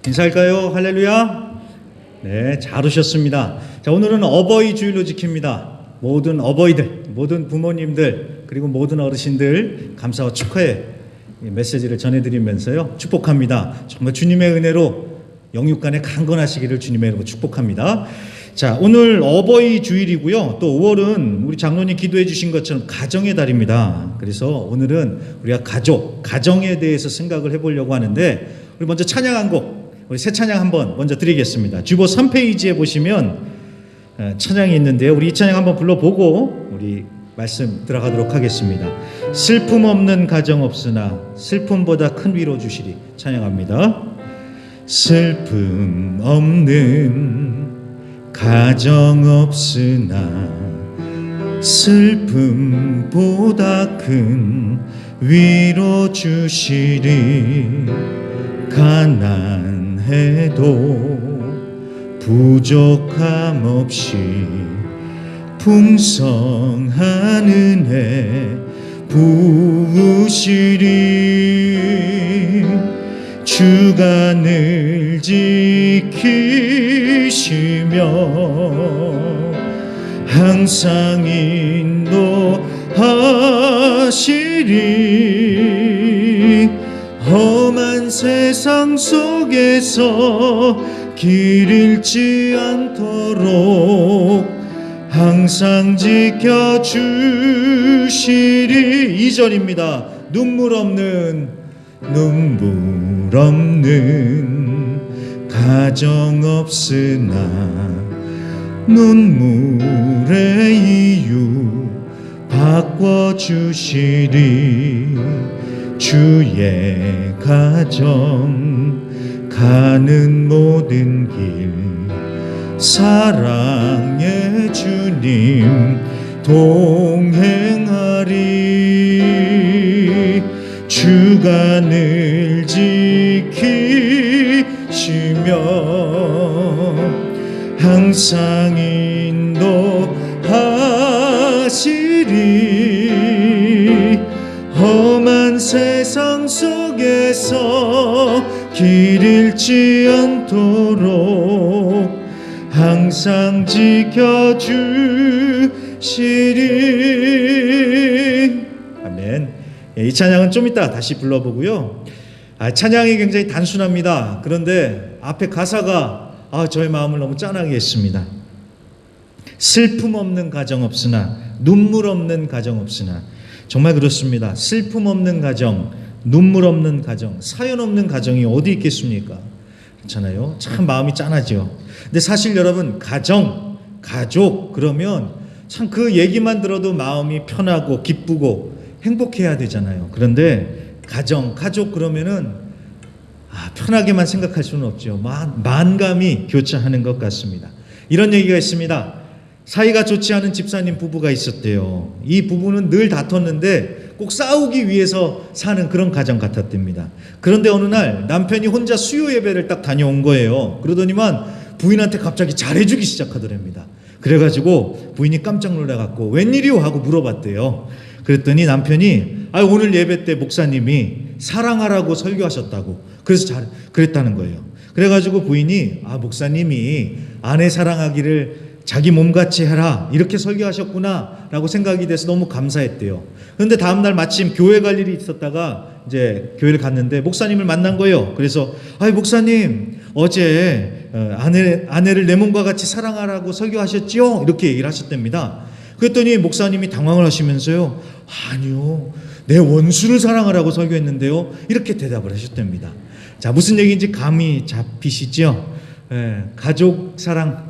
인사할까요? 할렐루야. 네, 잘 오셨습니다. 자, 오늘은 어버이 주일로 지킵니다. 모든 어버이들, 모든 부모님들, 그리고 모든 어르신들 감사와 축하의 메시지를 전해드리면서요, 축복합니다. 정말 주님의 은혜로 영육간에 강건하시기를 주님의 이름으로 축복합니다. 자, 오늘 어버이 주일이고요. 또 5월은 우리 장로님 기도해 주신 것처럼 가정의 달입니다. 그래서 오늘은 우리가 가정에 대해서 생각을 해보려고 하는데, 우리 먼저 찬양 한 곡, 우리 새 찬양 한번 먼저 드리겠습니다. 주보 3페이지에 보시면 찬양이 있는데요. 우리 이 찬양 한번 불러보고 우리 말씀 들어가도록 하겠습니다. 슬픔 없는 가정 없으나 슬픔보다 큰 위로 주시리. 찬양합니다. 슬픔 없는 가정 없으나 슬픔보다 큰 위로 주시리. 가난해도 부족함 없이 풍성한 은혜 부으시리. 주가 늘 지키시며 항상 인도하시리. 험한 세상 속에서 길 잃지 않도록 항상 지켜주시리. 2절입니다. 눈물 없는 가정 없으나 눈물의 이유 바꿔주시리. 주의 가정 가는 모든 길 사랑의 주님 동행하리. 주가 늘 지키시며 항상 인도하시리. 험한 세상 속에서 길 잃지 않도록 항상 지켜주시리. 아멘. 이 찬양은 좀 이따 다시 불러보고요. 찬양이 굉장히 단순합니다. 그런데 앞에 가사가 저의 마음을 너무 짠하게 했습니다. 슬픔 없는 가정 없으나 눈물 없는 가정 없으나. 정말 그렇습니다. 슬픔 없는 가정, 눈물 없는 가정, 사연 없는 가정이 어디 있겠습니까? 그렇잖아요. 참 마음이 짠하죠. 근데 사실 여러분, 가족 그러면 참 그 얘기만 들어도 마음이 편하고 기쁘고 행복해야 되잖아요. 그런데 가족 그러면은 편하게만 생각할 수는 없죠. 만감이 교차하는 것 같습니다. 이런 얘기가 있습니다. 사이가 좋지 않은 집사님 부부가 있었대요. 이 부부는 늘 다퉜는데 꼭 싸우기 위해서 사는 그런 가정 같았답니다. 그런데 어느 날 남편이 혼자 수요 예배를 딱 다녀온 거예요. 그러더니만 부인한테 갑자기 잘해주기 시작하더랍니다. 그래가지고 부인이 깜짝 놀라갖고 웬일이요 하고 물어봤대요. 그랬더니 남편이 오늘 예배 때 목사님이 사랑하라고 설교하셨다고 그래서 그랬다는 거예요. 그래가지고 부인이 목사님이 아내 사랑하기를 자기 몸같이 해라 이렇게 설교하셨구나 라고 생각이 돼서 너무 감사했대요. 그런데 다음날 마침 교회 갈 일이 있었다가 이제 교회를 갔는데 목사님을 만난 거예요. 그래서 목사님 어제 아내를 내 몸과 같이 사랑하라고 설교하셨지요? 이렇게 얘기를 하셨답니다. 그랬더니 목사님이 당황을 하시면서요, 아니요, 내 원수를 사랑하라고 설교했는데요, 이렇게 대답을 하셨답니다. 자, 무슨 얘기인지 감이 잡히시죠? 가족 사랑,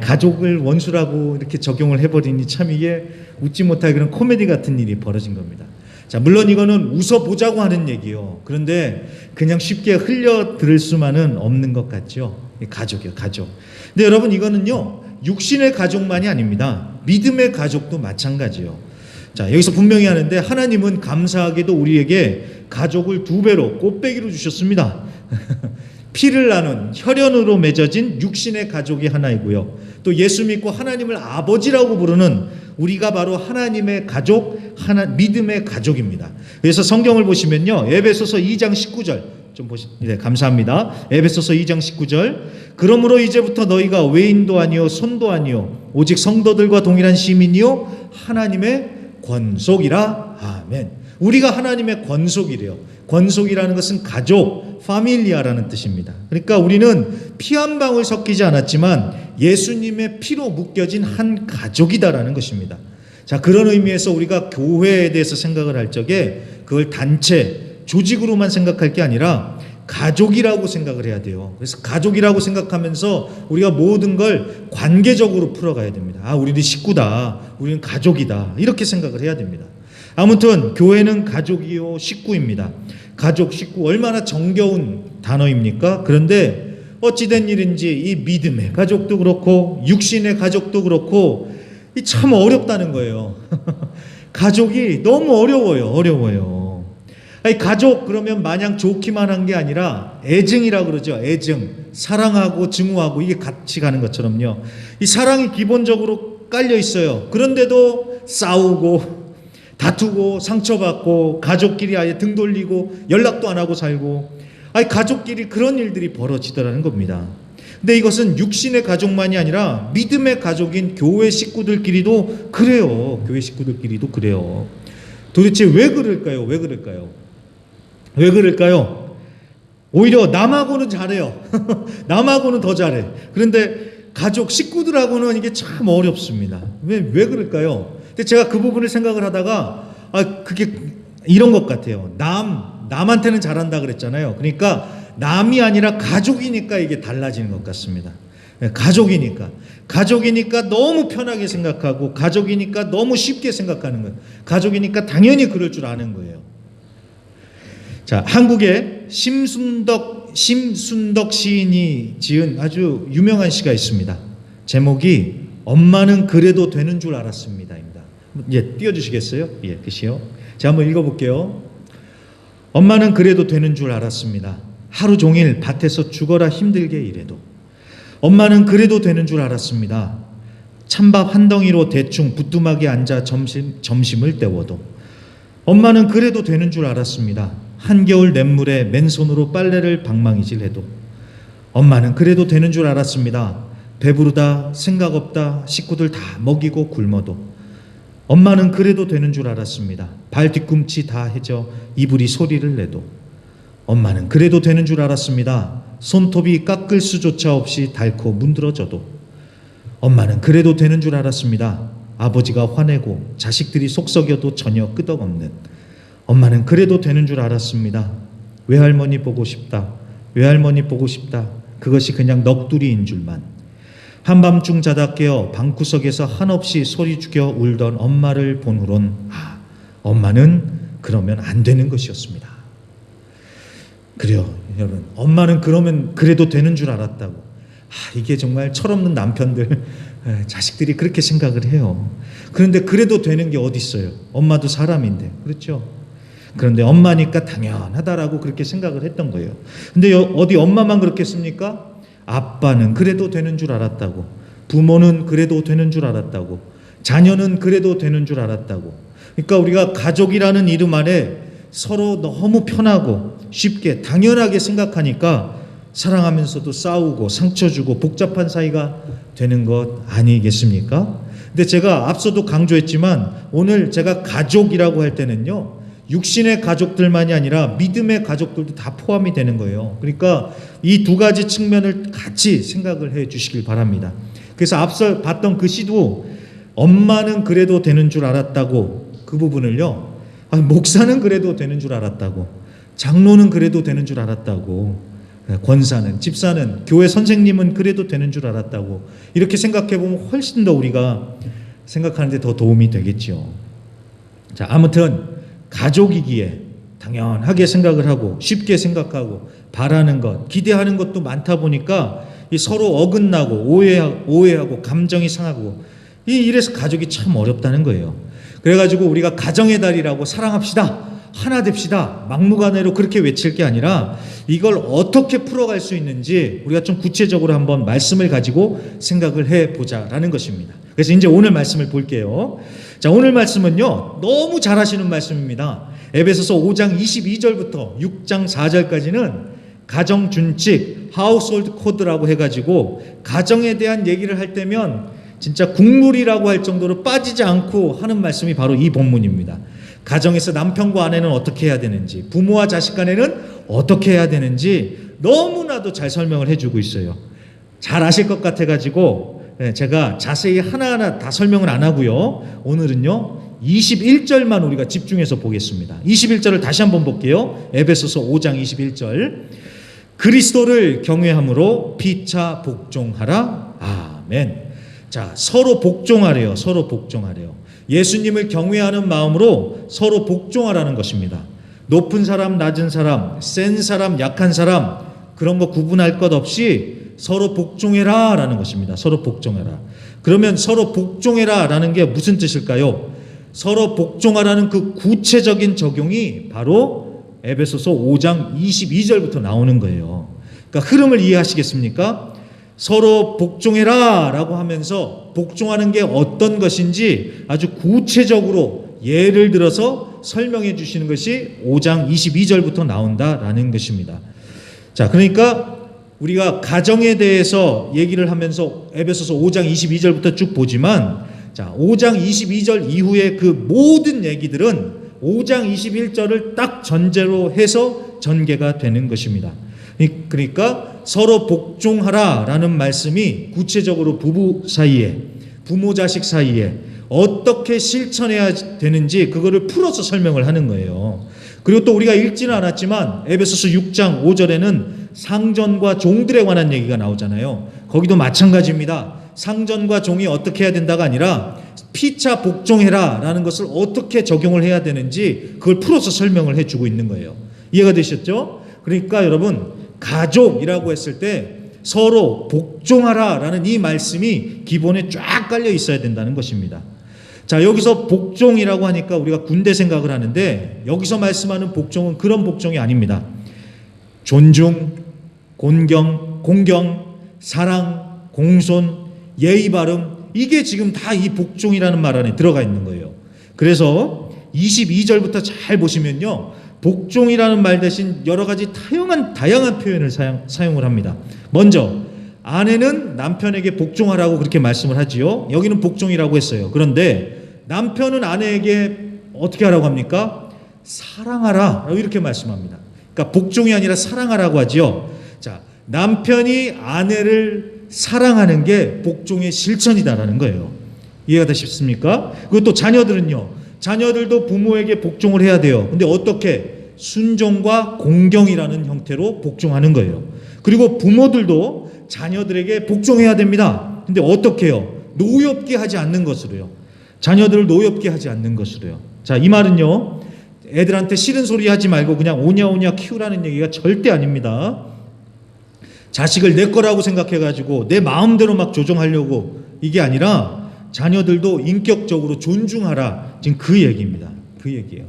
가족을 원수라고 이렇게 적용을 해버리니 참 이게 웃지 못할 그런 코미디 같은 일이 벌어진 겁니다. 자, 물론 이거는 웃어보자고 하는 얘기요. 그런데 그냥 쉽게 흘려 들을 수만은 없는 것 같죠. 가족이요, 가족. 근데 여러분, 이거는요, 육신의 가족만이 아닙니다. 믿음의 가족도 마찬가지요. 자, 여기서 분명히 하는데 하나님은 감사하게도 우리에게 가족을 2배로 꽃배기로 주셨습니다. 피를 나눈 혈연으로 맺어진 육신의 가족이 하나이고요. 또 예수 믿고 하나님을 아버지라고 부르는 우리가 바로 하나님의 가족, 믿음의 가족입니다. 그래서 성경을 보시면요, 에베소서 2장 19절 좀 네, 감사합니다. 에베소서 2장 19절. 그러므로 이제부터 너희가 외인도 아니요 손도 아니요 오직 성도들과 동일한 시민이요 하나님의 권속이라. 아멘. 우리가 하나님의 권속이래요. 권속이라는 것은 가족, 파밀리아라는 뜻입니다. 그러니까 우리는 피 한 방울 섞이지 않았지만 예수님의 피로 묶여진 한 가족이다라는 것입니다. 자, 그런 의미에서 우리가 교회에 대해서 생각을 할 적에 그걸 단체, 조직으로만 생각할 게 아니라 가족이라고 생각을 해야 돼요. 그래서 가족이라고 생각하면서 우리가 모든 걸 관계적으로 풀어가야 됩니다. 아, 우리는 식구다. 우리는 가족이다. 이렇게 생각을 해야 됩니다. 아무튼 교회는 가족이요 식구입니다. 가족, 식구 얼마나 정겨운 단어입니까? 그런데 어찌된 일인지 이 믿음의 가족도 그렇고 육신의 가족도 그렇고 이 참 어렵다는 거예요. 가족이 너무 어려워요. 아니, 가족 그러면 마냥 좋기만 한 게 아니라 애증이라고 그러죠. 애증, 사랑하고 증오하고 이게 같이 가는 것처럼요. 이 사랑이 기본적으로 깔려 있어요. 그런데도 싸우고 다투고 상처받고 가족끼리 아예 등 돌리고 연락도 안 하고 살고, 아니 가족끼리 그런 일들이 벌어지더라는 겁니다. 근데 이것은 육신의 가족만이 아니라 믿음의 가족인 교회 식구들끼리도 그래요. 교회 식구들끼리도 그래요. 도대체 왜 그럴까요? 왜 그럴까요? 오히려 남하고는 잘해요. 남하고는 더 잘해. 그런데 가족 식구들하고는 이게 참 어렵습니다. 왜 그럴까요? 근데 제가 그 부분을 생각을 하다가 그게 이런 것 같아요. 남한테는 잘한다 그랬잖아요. 그러니까 남이 아니라 가족이니까 이게 달라지는 것 같습니다. 가족이니까 너무 편하게 생각하고 가족이니까 너무 쉽게 생각하는 거예요. 가족이니까 당연히 그럴 줄 아는 거예요. 자, 한국에 심순덕 시인이 지은 아주 유명한 시가 있습니다. 제목이 엄마는 그래도 되는 줄 알았습니다입니다. 예, 띄워주시겠어요? 예, 글씨요. 자, 한번 읽어볼게요. 엄마는 그래도 되는 줄 알았습니다. 하루 종일 밭에서 죽어라 힘들게 일해도. 엄마는 그래도 되는 줄 알았습니다. 찬밥 한 덩이로 대충 부뚜막에 앉아 점심을 때워도. 엄마는 그래도 되는 줄 알았습니다. 한겨울 냇물에 맨손으로 빨래를 방망이질해도. 엄마는 그래도 되는 줄 알았습니다. 배부르다 생각 없다 식구들 다 먹이고 굶어도. 엄마는 그래도 되는 줄 알았습니다. 발 뒤꿈치 다 해져 이불이 소리를 내도. 엄마는 그래도 되는 줄 알았습니다. 손톱이 깎을 수조차 없이 닳고 문드러져도. 엄마는 그래도 되는 줄 알았습니다. 아버지가 화내고 자식들이 속썩여도 전혀 끄덕없는. 엄마는 그래도 되는 줄 알았습니다. 외할머니 보고 싶다. 그것이 그냥 넋두리인 줄만. 한밤중 자다 깨어 방구석에서 한없이 소리 죽여 울던 엄마를 본 후론 엄마는 그러면 안 되는 것이었습니다. 그래요, 여러분. 엄마는 그러면 그래도 되는 줄 알았다고. 이게 정말 철없는 남편들, 자식들이 그렇게 생각을 해요. 그런데 그래도 되는 게 어디 있어요? 엄마도 사람인데, 그렇죠? 그런데 엄마니까 당연하다라고 그렇게 생각을 했던 거예요. 근데 어디 엄마만 그렇겠습니까? 아빠는 그래도 되는 줄 알았다고. 부모는 그래도 되는 줄 알았다고. 자녀는 그래도 되는 줄 알았다고. 그러니까 우리가 가족이라는 이름 아래 서로 너무 편하고 쉽게 당연하게 생각하니까 사랑하면서도 싸우고 상처 주고 복잡한 사이가 되는 것 아니겠습니까? 근데 제가 앞서도 강조했지만 오늘 제가 가족이라고 할 때는요, 육신의 가족들만이 아니라 믿음의 가족들도 다 포함이 되는 거예요. 그러니까 이 두 가지 측면을 같이 생각을 해 주시길 바랍니다. 그래서 앞서 봤던 그 시도 엄마는 그래도 되는 줄 알았다고, 그 부분을요, 목사는 그래도 되는 줄 알았다고, 장로는 그래도 되는 줄 알았다고, 권사는, 집사는, 교회 선생님은 그래도 되는 줄 알았다고, 이렇게 생각해 보면 훨씬 더 우리가 생각하는데 더 도움이 되겠죠. 자, 아무튼 가족이기에 당연하게 생각을 하고 쉽게 생각하고 바라는 것, 기대하는 것도 많다 보니까 서로 어긋나고 오해하고 감정이 상하고, 이래서 가족이 참 어렵다는 거예요. 그래가지고 우리가 가정의 달이라고 사랑합시다, 하나 됩시다, 막무가내로 그렇게 외칠 게 아니라 이걸 어떻게 풀어갈 수 있는지 우리가 좀 구체적으로 한번 말씀을 가지고 생각을 해보자라는 것입니다. 그래서 이제 오늘 말씀을 볼게요. 자, 오늘 말씀은요, 너무 잘하시는 말씀입니다. 에베소서 5장 22절부터 6장 4절까지는 가정 준칙, 하우스홀드 코드라고 해가지고 가정에 대한 얘기를 할 때면 진짜 국룰이라고 할 정도로 빠지지 않고 하는 말씀이 바로 이 본문입니다. 가정에서 남편과 아내는 어떻게 해야 되는지, 부모와 자식 간에는 어떻게 해야 되는지 너무나도 잘 설명을 해주고 있어요. 잘 아실 것 같아가지고 제가 자세히 하나하나 다 설명을 안 하고요. 오늘은요 21절만 우리가 집중해서 보겠습니다. 21절을 다시 한번 볼게요. 에베소서 5장 21절. 그리스도를 경외함으로 피차 복종하라. 아멘. 자, 서로 복종하래요. 서로 복종하래요. 예수님을 경외하는 마음으로 서로 복종하라는 것입니다. 높은 사람, 낮은 사람, 센 사람, 약한 사람 그런 거 구분할 것 없이 서로 복종해라 라는 것입니다. 서로 복종해라. 그러면 서로 복종해라 라는 게 무슨 뜻일까요? 서로 복종하라는 그 구체적인 적용이 바로 에베소서 5장 22절부터 나오는 거예요. 그러니까 흐름을 이해하시겠습니까? 서로 복종해라 라고 하면서 복종하는 게 어떤 것인지 아주 구체적으로 예를 들어서 설명해 주시는 것이 5장 22절부터 나온다라는 것입니다. 자, 그러니까 우리가 가정에 대해서 얘기를 하면서 에베소서 5장 22절부터 쭉 보지만 자, 5장 22절 이후에 그 모든 얘기들은 5장 21절을 딱 전제로 해서 전개가 되는 것입니다. 그러니까 서로 복종하라라는 말씀이 구체적으로 부부 사이에, 부모 자식 사이에 어떻게 실천해야 되는지 그거를 풀어서 설명을 하는 거예요. 그리고 또 우리가 읽지는 않았지만 에베소서 6장 5절에는 상전과 종들에 관한 얘기가 나오잖아요. 거기도 마찬가지입니다. 상전과 종이 어떻게 해야 된다가 아니라 피차 복종해라 라는 것을 어떻게 적용을 해야 되는지 그걸 풀어서 설명을 해주고 있는 거예요. 이해가 되셨죠? 그러니까 여러분 가족이라고 했을 때 서로 복종하라 라는 이 말씀이 기본에 쫙 깔려 있어야 된다는 것입니다. 자, 여기서 복종이라고 하니까 우리가 군대 생각을 하는데 여기서 말씀하는 복종은 그런 복종이 아닙니다. 존중, 공경, 사랑, 공손, 예의 바름 이게 지금 다 이 복종이라는 말 안에 들어가 있는 거예요. 그래서 22절부터 잘 보시면요. 복종이라는 말 대신 여러 가지 다양한 표현을 사용을 합니다. 먼저 아내는 남편에게 복종하라고 그렇게 말씀을 하지요. 여기는 복종이라고 했어요. 그런데 남편은 아내에게 어떻게 하라고 합니까? 사랑하라 이렇게 말씀합니다. 그러니까 복종이 아니라 사랑하라고 하지요. 자, 남편이 아내를 사랑하는 게 복종의 실천이다라는 거예요. 이해가 되십니까? 그리고 또 자녀들은요. 자녀들도 부모에게 복종을 해야 돼요. 근데 어떻게? 순종과 공경이라는 형태로 복종하는 거예요. 그리고 부모들도 자녀들에게 복종해야 됩니다. 근데 어떻게 해요? 노엽게 하지 않는 것으로요. 자녀들을 노엽게 하지 않는 것으로요. 자, 이 말은요. 애들한테 싫은 소리 하지 말고 그냥 오냐오냐 키우라는 얘기가 절대 아닙니다. 자식을 내 거라고 생각해가지고 내 마음대로 막 조종하려고 이게 아니라 자녀들도 인격적으로 존중하라. 지금 그 얘기입니다. 그 얘기예요.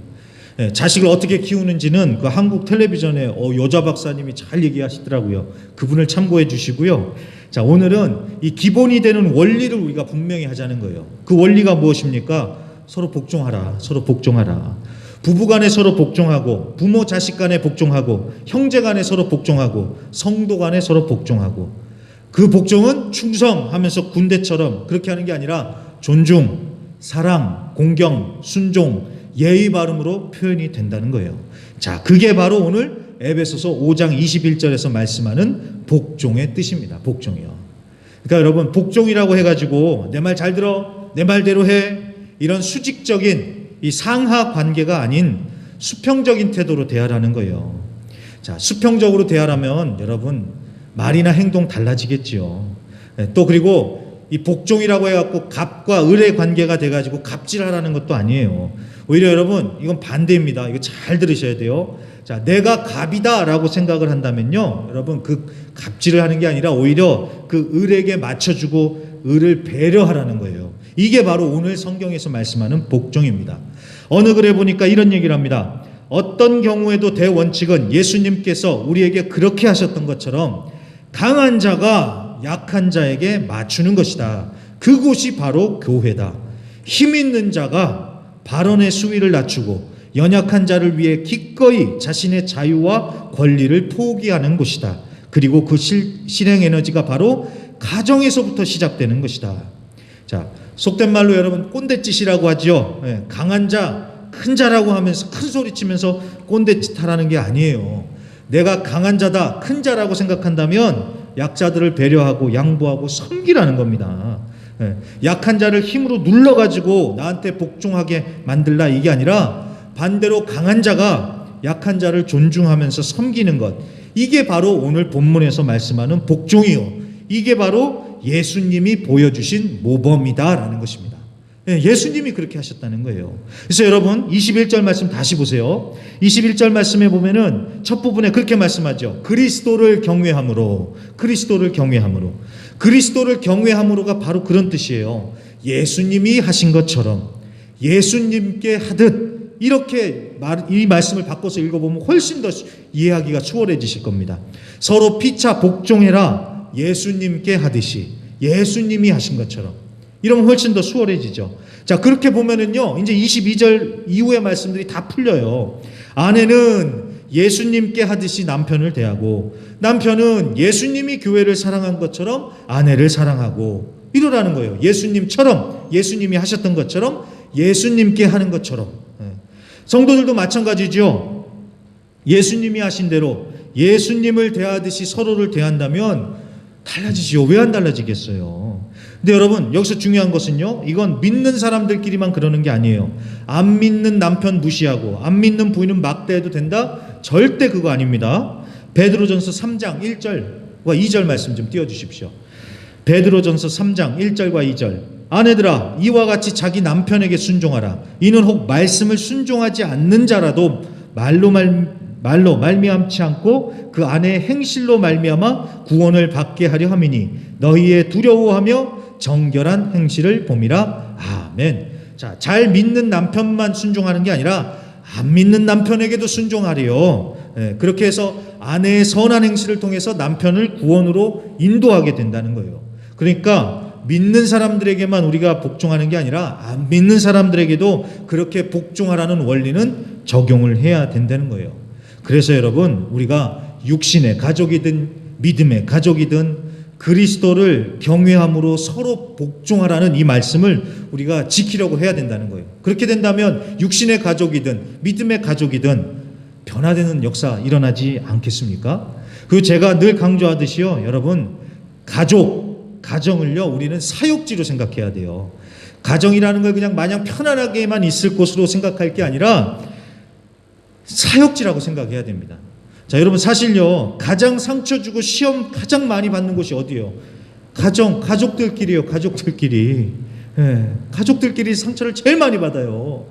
네, 자식을 어떻게 키우는지는 그 한국 텔레비전에 여자 박사님이 잘 얘기하시더라고요. 그분을 참고해 주시고요. 자, 오늘은 이 기본이 되는 원리를 우리가 분명히 하자는 거예요. 그 원리가 무엇입니까? 서로 복종하라. 서로 복종하라. 부부 간에 서로 복종하고 부모 자식 간에 복종하고 형제 간에 서로 복종하고 성도 간에 서로 복종하고 그 복종은 충성하면서 군대처럼 그렇게 하는 게 아니라 존중, 사랑, 공경, 순종, 예의 바름으로 표현이 된다는 거예요. 자, 그게 바로 오늘 에베소서 5장 21절에서 말씀하는 복종의 뜻입니다. 복종이요. 그러니까 여러분 복종이라고 해가지고 내 말 잘 들어, 내 말대로 해 이런 수직적인 이 상하 관계가 아닌 수평적인 태도로 대하라는 거예요. 자, 수평적으로 대하라면 여러분 말이나 행동 달라지겠지요. 또 그리고 이 복종이라고 해갖고 갑과 을의 관계가 돼가지고 갑질하라는 것도 아니에요. 오히려 여러분 이건 반대입니다. 이거 잘 들으셔야 돼요. 자, 내가 갑이다라고 생각을 한다면요, 여러분 그 갑질을 하는 게 아니라 오히려 그 을에게 맞춰주고 을을 배려하라는 거예요. 이게 바로 오늘 성경에서 말씀하는 복종입니다. 어느 글에 보니까 이런 얘기를 합니다. 어떤 경우에도 대원칙은 예수님께서 우리에게 그렇게 하셨던 것처럼 강한 자가 약한 자에게 맞추는 것이다. 그곳이 바로 교회다. 힘 있는 자가 발언의 수위를 낮추고 연약한 자를 위해 기꺼이 자신의 자유와 권리를 포기하는 곳이다. 그리고 그 실행 에너지가 바로 가정에서부터 시작되는 것이다. 자, 속된 말로 여러분 꼰대짓이라고 하죠. 강한 자, 큰 자라고 하면서 큰 소리 치면서 꼰대짓 하라는 게 아니에요. 내가 강한 자다, 큰 자라고 생각한다면 약자들을 배려하고 양보하고 섬기라는 겁니다. 약한 자를 힘으로 눌러가지고 나한테 복종하게 만들라, 이게 아니라 반대로 강한 자가 약한 자를 존중하면서 섬기는 것, 이게 바로 오늘 본문에서 말씀하는 복종이요, 이게 바로 예수님이 보여주신 모범이다라는 것입니다. 예수님이 그렇게 하셨다는 거예요. 그래서 여러분 21절 말씀 다시 보세요. 21절 말씀에 보면은 첫 부분에 그렇게 말씀하죠. 그리스도를 경외함으로, 그리스도를 경외함으로. 그리스도를 경외함으로가 바로 그런 뜻이에요. 예수님이 하신 것처럼 예수님께 하듯, 이렇게 이 말씀을 바꿔서 읽어보면 훨씬 더 이해하기가 수월해지실 겁니다. 서로 피차 복종해라, 예수님께 하듯이, 예수님이 하신 것처럼. 이러면 훨씬 더 수월해지죠. 자, 그렇게 보면은요, 이제 22절 이후의 말씀들이 다 풀려요. 아내는 예수님께 하듯이 남편을 대하고, 남편은 예수님이 교회를 사랑한 것처럼 아내를 사랑하고, 이러라는 거예요. 예수님처럼, 예수님이 하셨던 것처럼, 예수님께 하는 것처럼. 성도들도 마찬가지죠. 예수님이 하신 대로 예수님을 대하듯이 서로를 대한다면 달라지지요. 왜 안 달라지겠어요? 근데 여러분, 여기서 중요한 것은요, 이건 믿는 사람들끼리만 그러는 게 아니에요. 안 믿는 남편 무시하고 안 믿는 부인은 막대해도 된다? 절대 그거 아닙니다. 베드로전서 3장 1절과 2절 말씀 좀 띄워주십시오. 베드로전서 3장 1절과 2절. 아내들아, 이와 같이 자기 남편에게 순종하라. 이는 혹 말씀을 순종하지 않는 자라도 말로 말미암지 않고 그 아내의 행실로 말미암아 구원을 받게 하려 함이니 너희의 두려워하며 정결한 행실을 봄이라. 아멘. 자, 잘 믿는 남편만 순종하는 게 아니라 안 믿는 남편에게도 순종하래요. 그렇게 해서 아내의 선한 행실을 통해서 남편을 구원으로 인도하게 된다는 거예요. 그러니까 믿는 사람들에게만 우리가 복종하는 게 아니라 안 믿는 사람들에게도 그렇게 복종하라는 원리는 적용을 해야 된다는 거예요. 그래서 여러분, 우리가 육신의 가족이든 믿음의 가족이든 그리스도를 경외함으로 서로 복종하라는 이 말씀을 우리가 지키려고 해야 된다는 거예요. 그렇게 된다면 육신의 가족이든 믿음의 가족이든 변화되는 역사 일어나지 않겠습니까? 그리고 제가 늘 강조하듯이요, 여러분, 가정을요, 우리는 사역지로 생각해야 돼요. 가정이라는 걸 그냥 마냥 편안하게만 있을 곳으로 생각할 게 아니라 사역지라고 생각해야 됩니다. 자, 여러분, 사실요, 가장 상처 주고 시험 가장 많이 받는 곳이 어디예요? 가족들끼리요. 가족들끼리. 가족들끼리 상처를 제일 많이 받아요.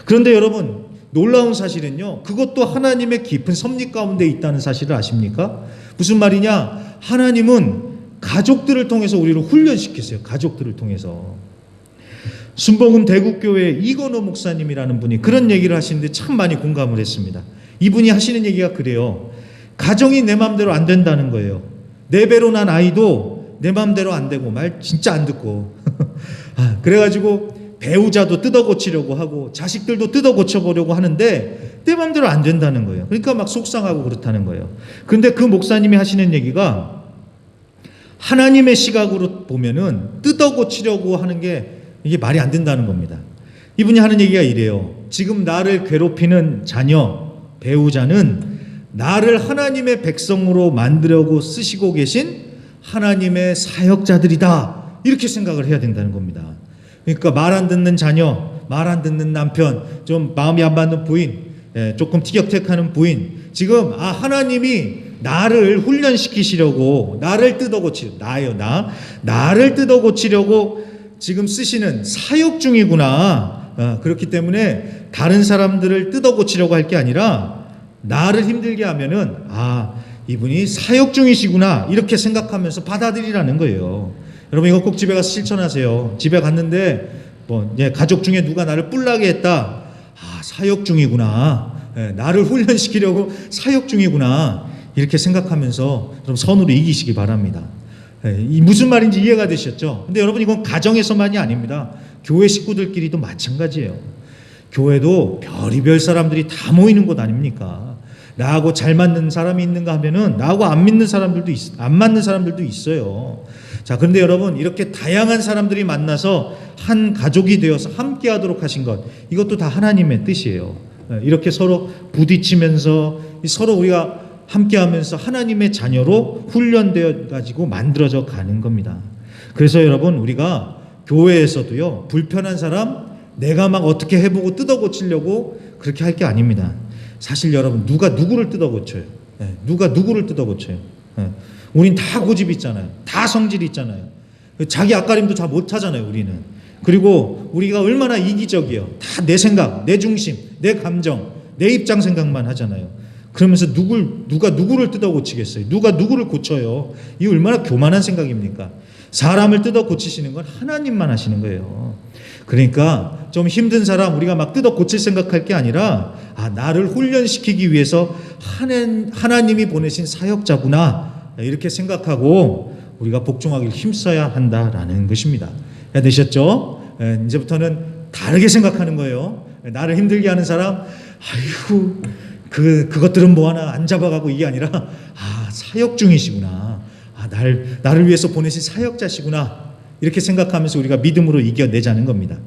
그런데 여러분, 놀라운 사실은요, 그것도 하나님의 깊은 섭리 가운데 있다는 사실을 아십니까? 무슨 말이냐? 하나님은 가족들을 통해서 우리를 훈련시키세요. 가족들을 통해서. 순복음 대국교회 이건호 목사님이라는 분이 그런 얘기를 하시는데 참 많이 공감을 했습니다. 이분이 하시는 얘기가 그래요. 가정이 내 마음대로 안 된다는 거예요. 내 배로 난 아이도 내 마음대로 안 되고 말 진짜 안 듣고 그래가지고 배우자도 뜯어 고치려고 하고 자식들도 뜯어 고쳐보려고 하는데 내 마음대로 안 된다는 거예요. 그러니까 막 속상하고 그렇다는 거예요. 그런데 그 목사님이 하시는 얘기가 하나님의 시각으로 보면은 뜯어 고치려고 하는 게 이게 말이 안 된다는 겁니다. 이분이 하는 얘기가 이래요. 지금 나를 괴롭히는 자녀, 배우자는 나를 하나님의 백성으로 만들려고 쓰시고 계신 하나님의 사역자들이다. 이렇게 생각을 해야 된다는 겁니다. 그러니까 말 안 듣는 자녀, 말 안 듣는 남편, 좀 마음이 안 맞는 부인, 조금 티격태격하는 부인, 지금 하나님이 나를 훈련시키시려고, 나를 뜯어고치려고, 나를 뜯어고치려고 지금 쓰시는 사역 중이구나. 그렇기 때문에 다른 사람들을 뜯어고치려고 할 게 아니라 나를 힘들게 하면은 이분이 사역 중이시구나, 이렇게 생각하면서 받아들이라는 거예요. 여러분, 이거 꼭 집에 가서 실천하세요. 집에 갔는데 가족 중에 누가 나를 뿔나게 했다. 사역 중이구나. 나를 훈련시키려고 사역 중이구나. 이렇게 생각하면서 좀 선으로 이기시기 바랍니다. 무슨 말인지 이해가 되셨죠? 근데 여러분, 이건 가정에서만이 아닙니다. 교회 식구들끼리도 마찬가지예요. 교회도 별의별 사람들이 다 모이는 곳 아닙니까? 나하고 잘 맞는 사람이 있는가 하면은 나하고 안 맞는 사람들도 있어요. 자, 그런데 여러분, 이렇게 다양한 사람들이 만나서 한 가족이 되어서 함께 하도록 하신 것, 이것도 다 하나님의 뜻이에요. 이렇게 서로 부딪히면서 서로 우리가 함께 하면서 하나님의 자녀로 훈련되어 가지고 만들어져 가는 겁니다. 그래서 여러분, 우리가 교회에서도요, 불편한 사람 내가 막 어떻게 해보고 뜯어 고치려고 그렇게 할 게 아닙니다. 사실 여러분, 누가 누구를 뜯어 고쳐요? 누가 누구를 뜯어 고쳐요? 우린 다 고집 있잖아요. 다 성질이 있잖아요. 자기 앞가림도 잘 못하잖아요, 우리는. 그리고 우리가 얼마나 이기적이에요. 다 내 생각, 내 중심, 내 감정, 내 입장 생각만 하잖아요. 그러면서 누가 누구를 뜯어 고치겠어요? 누가 누구를 고쳐요? 이 얼마나 교만한 생각입니까? 사람을 뜯어 고치시는 건 하나님만 하시는 거예요. 그러니까 좀 힘든 사람 우리가 막 뜯어 고칠 생각할 게 아니라, 나를 훈련시키기 위해서 하나님이 보내신 사역자구나, 이렇게 생각하고 우리가 복종하길 힘써야 한다라는 것입니다. 되셨죠? 이제부터는 다르게 생각하는 거예요. 나를 힘들게 하는 사람, 아이고 그것들은 뭐하나 안 잡아가고, 이게 아니라 사역 중이시구나, 나를 위해서 보내신 사역자시구나, 이렇게 생각하면서 우리가 믿음으로 이겨내자는 겁니다.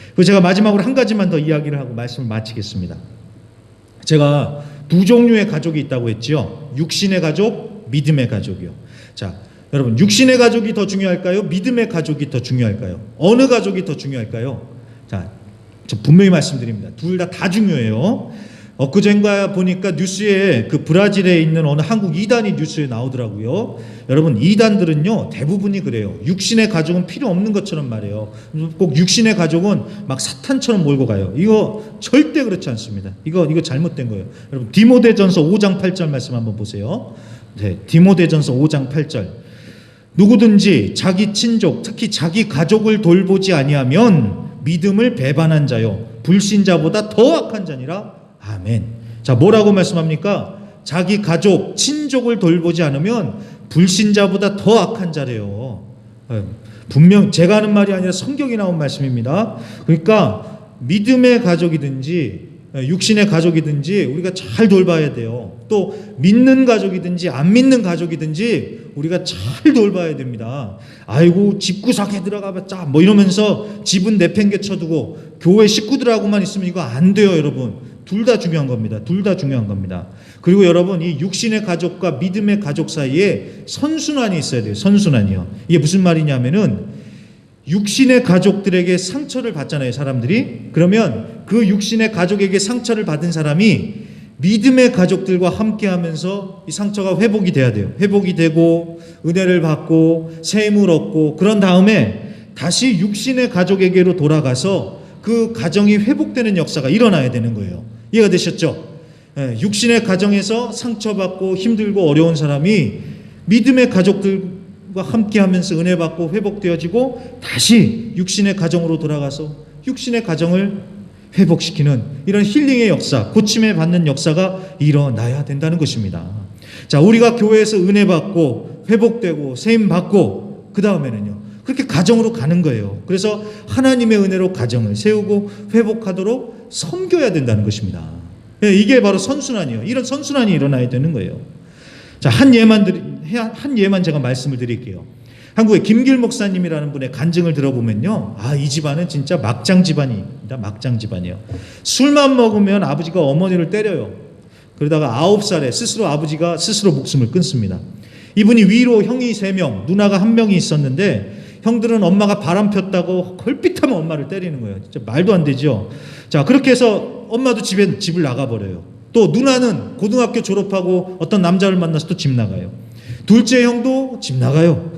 그리고 제가 마지막으로 한 가지만 더 이야기를 하고 말씀을 마치겠습니다. 제가 두 종류의 가족이 있다고 했죠. 육신의 가족, 믿음의 가족이요. 자, 여러분, 육신의 가족이 더 중요할까요? 믿음의 가족이 더 중요할까요? 어느 가족이 더 중요할까요? 자, 저 분명히 말씀드립니다. 둘 다 중요해요. 엊그젠가 보니까 뉴스에 그 브라질에 있는 어느 한국 이단이 뉴스에 나오더라고요. 여러분, 이단들은요 대부분이 그래요. 육신의 가족은 필요 없는 것처럼 말해요. 꼭 육신의 가족은 막 사탄처럼 몰고 가요. 이거 절대 그렇지 않습니다. 이거 잘못된 거예요. 여러분, 디모데전서 5장 8절 말씀 한번 보세요. 네, 디모데전서 5장 8절. 누구든지 자기 친족, 특히 자기 가족을 돌보지 아니하면 믿음을 배반한 자요 불신자보다 더 악한 자니라. 아멘. 자, 뭐라고 말씀합니까? 자기 가족, 친족을 돌보지 않으면 불신자보다 더 악한 자래요. 분명 제가 하는 말이 아니라 성경이 나온 말씀입니다. 그러니까 믿음의 가족이든지 육신의 가족이든지 우리가 잘 돌봐야 돼요. 또 믿는 가족이든지 안 믿는 가족이든지 우리가 잘 돌봐야 됩니다. 아이고 집구석에 들어가봤자 뭐 이러면서 집은 내팽개쳐두고 교회 식구들하고만 있으면 이거 안 돼요, 여러분. 둘 다 중요한 겁니다. 둘 다 중요한 겁니다. 그리고 여러분, 이 육신의 가족과 믿음의 가족 사이에 선순환이 있어야 돼요. 선순환이요. 이게 무슨 말이냐면은 육신의 가족들에게 상처를 받잖아요, 사람들이. 그러면 그 육신의 가족에게 상처를 받은 사람이 믿음의 가족들과 함께 하면서 이 상처가 회복이 돼야 돼요. 회복이 되고 은혜를 받고 새 힘을 얻고 그런 다음에 다시 육신의 가족에게로 돌아가서 그 가정이 회복되는 역사가 일어나야 되는 거예요. 이해가 되셨죠? 육신의 가정에서 상처받고 힘들고 어려운 사람이 믿음의 가족들과 함께 하면서 은혜 받고 회복되어지고 다시 육신의 가정으로 돌아가서 육신의 가정을 회복시키는 이런 힐링의 역사, 고침에 받는 역사가 일어나야 된다는 것입니다. 자, 우리가 교회에서 은혜 받고 회복되고 세임 받고 그 다음에는요, 그렇게 가정으로 가는 거예요. 그래서 하나님의 은혜로 가정을 세우고 회복하도록 섬겨야 된다는 것입니다. 이게 바로 선순환이에요. 이런 선순환이 일어나야 되는 거예요. 자, 한 예만 제가 말씀을 드릴게요. 한국의 김길 목사님이라는 분의 간증을 들어보면요, 이 집안은 진짜 막장 집안입니다. 막장 집안이에요. 술만 먹으면 아버지가 어머니를 때려요. 그러다가 9살에 아버지가 스스로 목숨을 끊습니다. 이분이 위로 형이 3명, 누나가 1명이 있었는데 형들은 엄마가 바람 폈다고 걸핏하면 엄마를 때리는 거예요. 진짜 말도 안 되죠. 자, 그렇게 해서 엄마도 집을 나가버려요. 또 누나는 고등학교 졸업하고 어떤 남자를 만나서 또 집 나가요. 둘째 형도 집 나가요.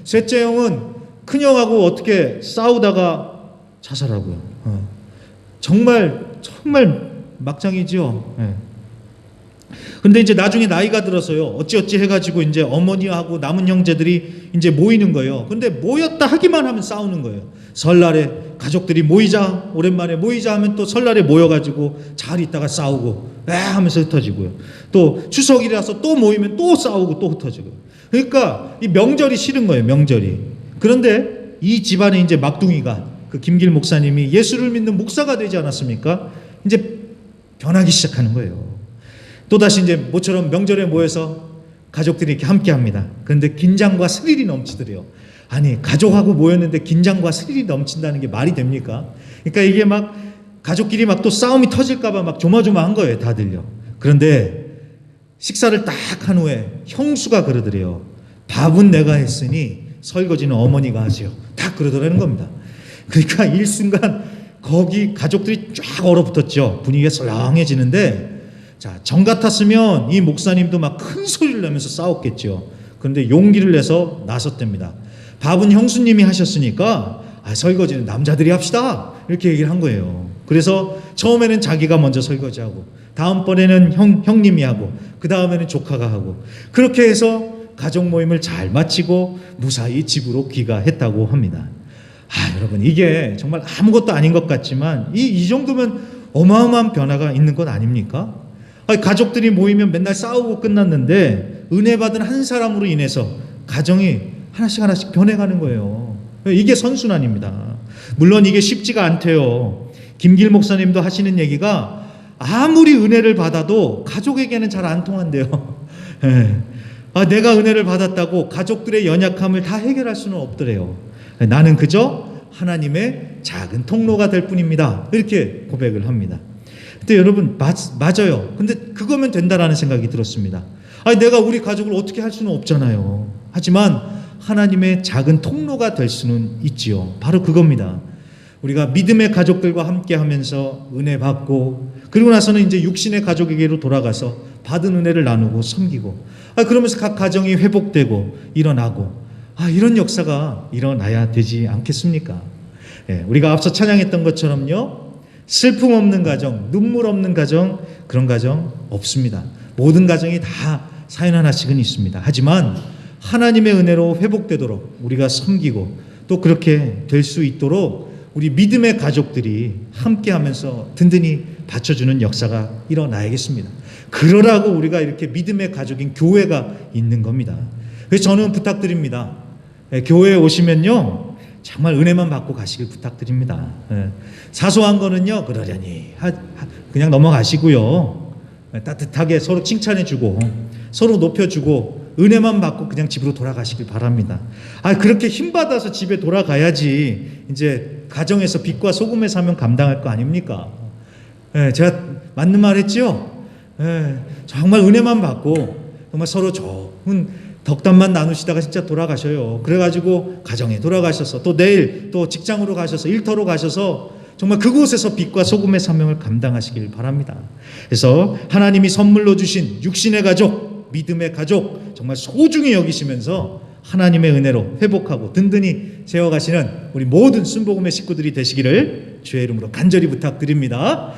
셋째 형은 큰 형하고 어떻게 싸우다가 자살하고요. 정말 막장이죠. 근데 이제 나중에 나이가 들어서요, 어찌어찌 해가지고 이제 어머니하고 남은 형제들이 이제 모이는 거예요. 근데 모였다 하기만 하면 싸우는 거예요. 설날에 가족들이 모이자, 오랜만에 모이자 하면 또 설날에 모여가지고 잘 있다가 싸우고 하면서 흩어지고요. 또 추석이라서 또 모이면 또 싸우고 또 흩어지고요. 그러니까 이 명절이 싫은 거예요, 명절이. 그런데 이 집안에 이제 막둥이가 그 김길 목사님이 예수를 믿는 목사가 되지 않았습니까? 이제 변하기 시작하는 거예요. 또다시 이제 모처럼 명절에 모여서 가족들이 이렇게 함께 합니다. 그런데 긴장과 스릴이 넘치더래요. 아니, 가족하고 모였는데 긴장과 스릴이 넘친다는 게 말이 됩니까? 그러니까 이게 막 가족끼리 막 또 싸움이 터질까봐 막 조마조마한 거예요, 다들요. 그런데 식사를 딱 한 후에 형수가 그러더래요. 밥은 내가 했으니 설거지는 어머니가 하세요. 딱 그러더라는 겁니다. 그러니까 일순간 거기 가족들이 쫙 얼어붙었죠. 분위기가 썰렁해지는데, 자, 정 같았으면 이 목사님도 막 큰 소리를 내면서 싸웠겠죠. 그런데 용기를 내서 나섰답니다. 밥은 형수님이 하셨으니까 설거지는 남자들이 합시다, 이렇게 얘기를 한 거예요. 그래서 처음에는 자기가 먼저 설거지하고, 다음번에는 형님이 하고, 그 다음에는 조카가 하고, 그렇게 해서 가족 모임을 잘 마치고 무사히 집으로 귀가했다고 합니다. 여러분, 이게 정말 아무것도 아닌 것 같지만 이 정도면 어마어마한 변화가 있는 것 아닙니까? 가족들이 모이면 맨날 싸우고 끝났는데 은혜 받은 한 사람으로 인해서 가정이 하나씩 변해가는 거예요. 이게 선순환입니다. 물론 이게 쉽지가 않대요. 김길 목사님도 하시는 얘기가 아무리 은혜를 받아도 가족에게는 잘 안 통한대요. 내가 은혜를 받았다고 가족들의 연약함을 다 해결할 수는 없더래요. 나는 그저 하나님의 작은 통로가 될 뿐입니다, 이렇게 고백을 합니다. 근데 여러분, 맞아요. 근데 그거면 된다라는 생각이 들었습니다. 내가 우리 가족을 어떻게 할 수는 없잖아요. 하지만 하나님의 작은 통로가 될 수는 있지요. 바로 그겁니다. 우리가 믿음의 가족들과 함께 하면서 은혜 받고, 그리고 나서는 이제 육신의 가족에게로 돌아가서 받은 은혜를 나누고 섬기고, 그러면서 각 가정이 회복되고 일어나고, 이런 역사가 일어나야 되지 않겠습니까? 우리가 앞서 찬양했던 것처럼요, 슬픔 없는 가정, 눈물 없는 가정, 그런 가정 없습니다. 모든 가정이 다 사연 하나씩은 있습니다. 하지만 하나님의 은혜로 회복되도록 우리가 섬기고, 또 그렇게 될 수 있도록 우리 믿음의 가족들이 함께하면서 든든히 받쳐주는 역사가 일어나야겠습니다. 그러라고 우리가 이렇게 믿음의 가족인 교회가 있는 겁니다. 그래서 저는 부탁드립니다. 교회에 오시면요, 정말 은혜만 받고 가시길 부탁드립니다. 사소한 거는요, 그러려니 그냥 넘어가시고요, 따뜻하게 서로 칭찬해주고 서로 높여주고 은혜만 받고 그냥 집으로 돌아가시길 바랍니다. 그렇게 힘받아서 집에 돌아가야지 이제 가정에서 빛과 소금의 사명 감당할 거 아닙니까? 제가 맞는 말 했죠? 정말 은혜만 받고 정말 서로 좋은 덕담만 나누시다가 진짜 돌아가셔요. 그래가지고 가정에 돌아가셔서 또 내일 또 직장으로 가셔서 일터로 가셔서 정말 그곳에서 빛과 소금의 사명을 감당하시길 바랍니다. 그래서 하나님이 선물로 주신 육신의 가족, 믿음의 가족 정말 소중히 여기시면서 하나님의 은혜로 회복하고 든든히 세워가시는 우리 모든 순복음의 식구들이 되시기를 주의 이름으로 간절히 부탁드립니다.